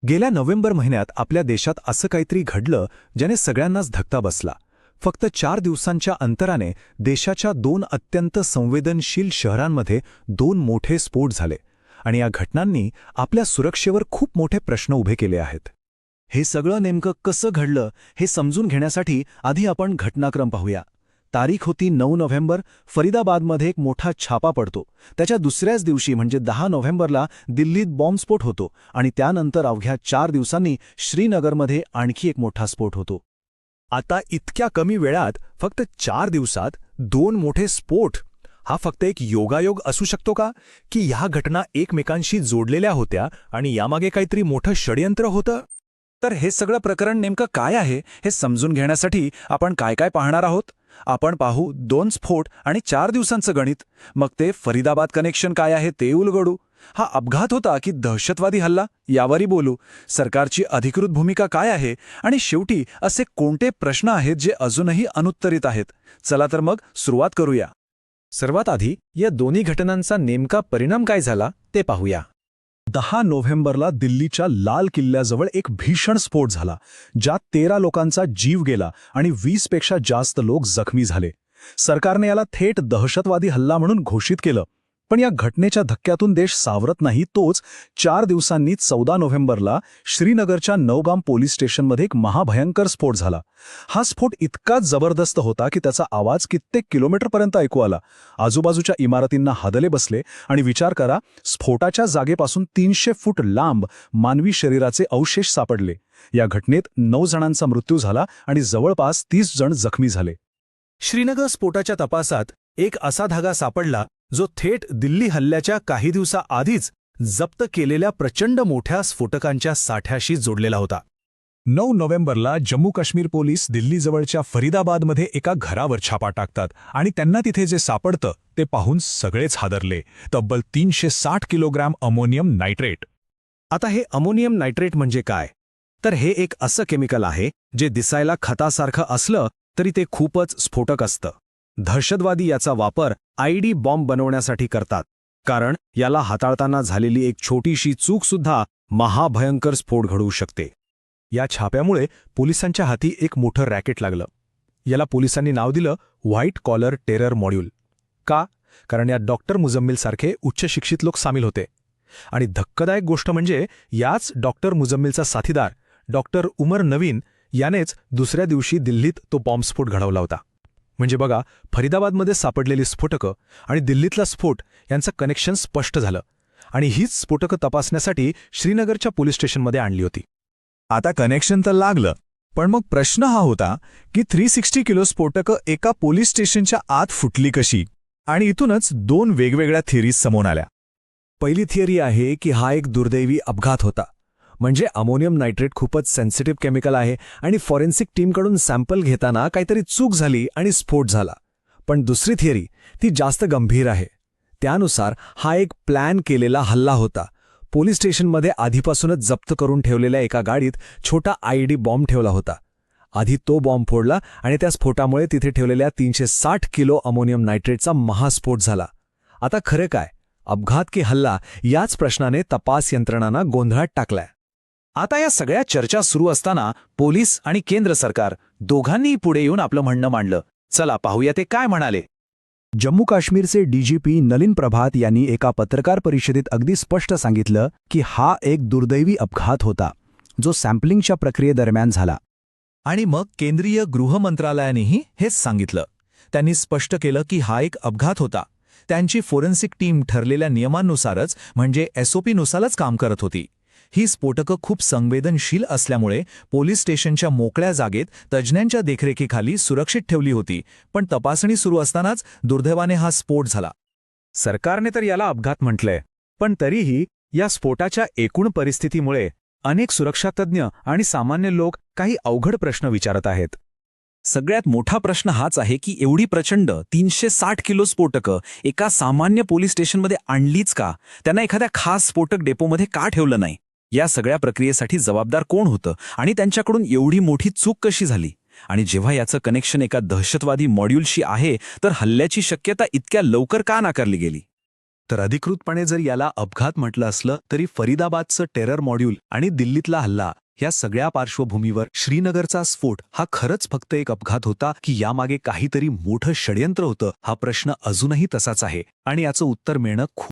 गेल्या नोव्हेंबर महिन्यात आपल्या देशात असं काहीतरी घडलं ज्याने सगळ्यांनाच धक्का बसला. फक्त 4 दिवसांच्या अंतराने देशाच्या 2 अत्यंत संवेदनशील शहरांमध्ये 2 मोठे स्फोट झाले आणि या घटनांनी आपल्या सुरक्षेवर खूप मोठे प्रश्न उभे केले आहेत. हे सगळं नेमकं कसं घडलं हे समजून घेण्यासाठी आधी आपण घटनाक्रम पाहूया. तारीख होती 9 नोव्हेंबर. फरीदाबादमध्ये एक मोठा छापा पडतो. त्याच्या दुसऱ्याच दिवशी म्हणजे 10 नोव्हेंबरला दिल्लीत बॉम्बस्फोट होतो आणि त्यानंतर अवघ्या 4 दिवसांनी श्रीनगरमध्ये आणखी एक मोठा स्फोट होतो. आता इतक्या कमी वेळात फक्त 4 दिवसात 2 मोठे स्फोट, हा फक्त एक योगायोग असू शकतो का? की ह्या घटना एकमेकांशी जोडलेल्या होत्या आणि यामागे काहीतरी मोठं षडयंत्र होतं? तर हे सगळं प्रकरण नेमकं काय आहे हे समजून घेण्यासाठी आपण काय काय पाहणार आहोत. आपण पाहू 2 स्फोट आणि 4 दिवसांचं गणित. मग ते फरीदाबाद कनेक्शन काय आहे ते उलगडू. हा अपघात होता की दहशतवादी हल्ला यावरही बोलू. सरकारची अधिकृत भूमिका काय आहे आणि शेवटी असे कोणते प्रश्न आहेत जे अजूनही अनुत्तरित आहेत. चला तर मग सुरुवात करूया. सर्वात आधी या दोन्ही घटनांचा नेमका परिणाम काय झाला ते पाहूया. 10 नोव्हेंबरला दिल्लीच्या लाल किल्ल्याजवळ एक भीषण स्फोट झाला, ज्यात 13 लोकांचा जीव गेला आणि 20 पेक्षा जास्त लोक जखमी झाले. सरकारने याला थेट दहशतवादी हल्ला म्हणून घोषित केलं. पण या घटनेच्या धक्क्यातून देश सावरत नाही तोच 4 दिवसांनी 14 नोव्हेंबरला श्रीनगरच्या नौगाम पोलीस स्टेशनमध्ये एक महाभयंकर स्फोट झाला. हा स्फोट इतका जबरदस्त होता की त्याचा आवाज कित्येक किलोमीटरपर्यंत ऐकू आला. आजूबाजूच्या इमारतींना हादले बसले आणि विचार करा, स्फोटाच्या जागेपासून 300 फूट लांब मानवी शरीराचे अवशेष सापडले. या घटनेत 9 जणांचा मृत्यू झाला आणि जवळपास 30 जण जखमी झाले. श्रीनगर स्फोटाच्या तपासात एक असा धागा सापडला जो थेट दिल्ली हल्ल्याच्या काही दिवसाआधीच जप्त केलेल्या प्रचंड मोठ्या स्फोटकांच्या साठ्याशी जोडलेला होता. 9 नोव्हेंबरला जम्मू काश्मीर पोलीस दिल्लीजवळच्या फरीदाबादमध्ये एका घरावर छापा टाकतात आणि त्यांना तिथे जे सापडतं ते पाहून सगळेच हादरले. तब्बल 360 किलोग्रॅम अमोनियम नायट्रेट. आता हे अमोनियम नायट्रेट म्हणजे काय? तर हे एक असं केमिकल आहे जे दिसायला खतासारखं असलं तरी ते खूपच स्फोटक असतं. दहशतवादी याचा वापर आयडी बॉम्ब बनवण्यासाठी करतात, कारण याला हाताळताना झालेली एक छोटीशी चूकसुद्धा महाभयंकर स्फोट घडवू शकते. या छाप्यामुळे पोलिसांच्या हाती एक मोठं रॅकेट लागलं. याला पोलिसांनी नाव दिलं व्हाईट कॉलर टेरर मॉड्यूल. का? कारण यात डॉक्टर मुजम्मिलसारखे उच्च शिक्षित लोक सामील होते. आणि धक्कादायक गोष्ट म्हणजे याच डॉक्टर मुजम्मिलचा साथीदार डॉक्टर उमर नवीन यानेच दुसऱ्या दिवशी दिल्लीत तो बॉम्बस्फोट घडवला होता. म्हणजे बघा, फरीदाबादमध्ये सापडलेली स्फोटकं आणि दिल्लीतला स्फोट यांचं कनेक्शन स्पष्ट झालं आणि हीच स्फोटकं तपासण्यासाठी श्रीनगरच्या पोलीस स्टेशनमध्ये आणली होती. आता कनेक्शन तर लागलं, पण मग प्रश्न हा होता की 360 किलो स्फोटकं एका पोलीस स्टेशनच्या आत फुटली कशी? आणि इथूनच 2 वेगवेगळ्या थिअरीज समोर आल्या. पहिली थिअरी आहे की हा एक दुर्दैवी अपघात होता. म्हणजे अमोनियम नायट्रेट खूपच सेन्सिटिव्ह केमिकल आहे आणि फॉरेन्सिक टीमकडून सॅम्पल घेताना काहीतरी चूक झाली आणि स्फोट झाला. पण दुसरी थिअरी ती जास्त गंभीर आहे. त्यानुसार हा एक प्लॅन केलेला हल्ला होता. पोलीस स्टेशनमध्ये आधीपासूनच जप्त करून ठेवलेल्या एका गाडीत छोटा आयडी बॉम्ब ठेवला होता. आधी तो बॉम्ब फोडला आणि त्या स्फोटामुळे तिथे ठेवलेल्या 360 किलो अमोनियम नायट्रेटचा महास्फोट झाला. आता खरं काय, अपघात की हल्ला, याच प्रश्नाने तपास यंत्रणांना गोंधळात टाकलाय. आता या सगळ्या चर्चा सुरू असताना पोलीस आणि केंद्र सरकार दोघांनीही पुढे येऊन आपलं म्हणणं मांडलं. चला पाहूया ते काय म्हणाले. जम्मू काश्मीरचे डीजीपी नलिन प्रभात यांनी एका पत्रकार परिषदेत अगदी स्पष्ट सांगितलं की हा एक दुर्दैवी अपघात होता, जो सॅम्पलिंगच्या प्रक्रियेदरम्यान झाला. आणि मग केंद्रीय गृह मंत्रालयानेही हेच सांगितलं. त्यांनी स्पष्ट केलं की हा एक अपघात होता. त्यांची फोरेन्सिक टीम ठरलेल्या नियमांनुसारच म्हणजे SOPनुसारच काम करत होती. ही स्फोटकं खूप संवेदनशील असल्यामुळे पोलीस स्टेशनच्या मोकळ्या जागेत तज्ज्ञांच्या देखरेखीखाली सुरक्षित ठेवली होती. पण तपासणी सुरू असतानाच दुर्दैवाने हा स्फोट झाला. सरकारने तर याला अपघात म्हटलंय, पण तरीही या स्फोटाच्या एकूण परिस्थितीमुळे अनेक सुरक्षातज्ञ आणि सामान्य लोक काही अवघड प्रश्न विचारत आहेत. सगळ्यात मोठा प्रश्न हाच आहे की एवढी प्रचंड 360 किलो स्फोटकं एका सामान्य पोलीस स्टेशनमध्ये आणलीच का? त्यांना एखाद्या खास स्फोटक डेपोमध्ये का ठेवलं नाही? या सगळ्या प्रक्रियेसाठी जबाबदार कोण होतं आणि त्यांच्याकडून एवढी मोठी चूक कशी झाली? आणि जेव्हा याचं कनेक्शन एका दहशतवादी मॉड्यूलशी आहे, तर हल्ल्याची शक्यता इतक्या लवकर का नाकारली गेली? तर अधिकृतपणे जर याला अपघात म्हटलं असलं तरी फरीदाबादचं टेरर मॉड्यूल आणि दिल्लीतला हल्ला या सगळ्या पार्श्वभूमीवर श्रीनगरचा स्फोट हा खरंच फक्त एक अपघात होता की यामागे काहीतरी मोठं षड्यंत्र होतं, हा प्रश्न अजूनही तसाच आहे आणि याचं उत्तर मिळणं खूप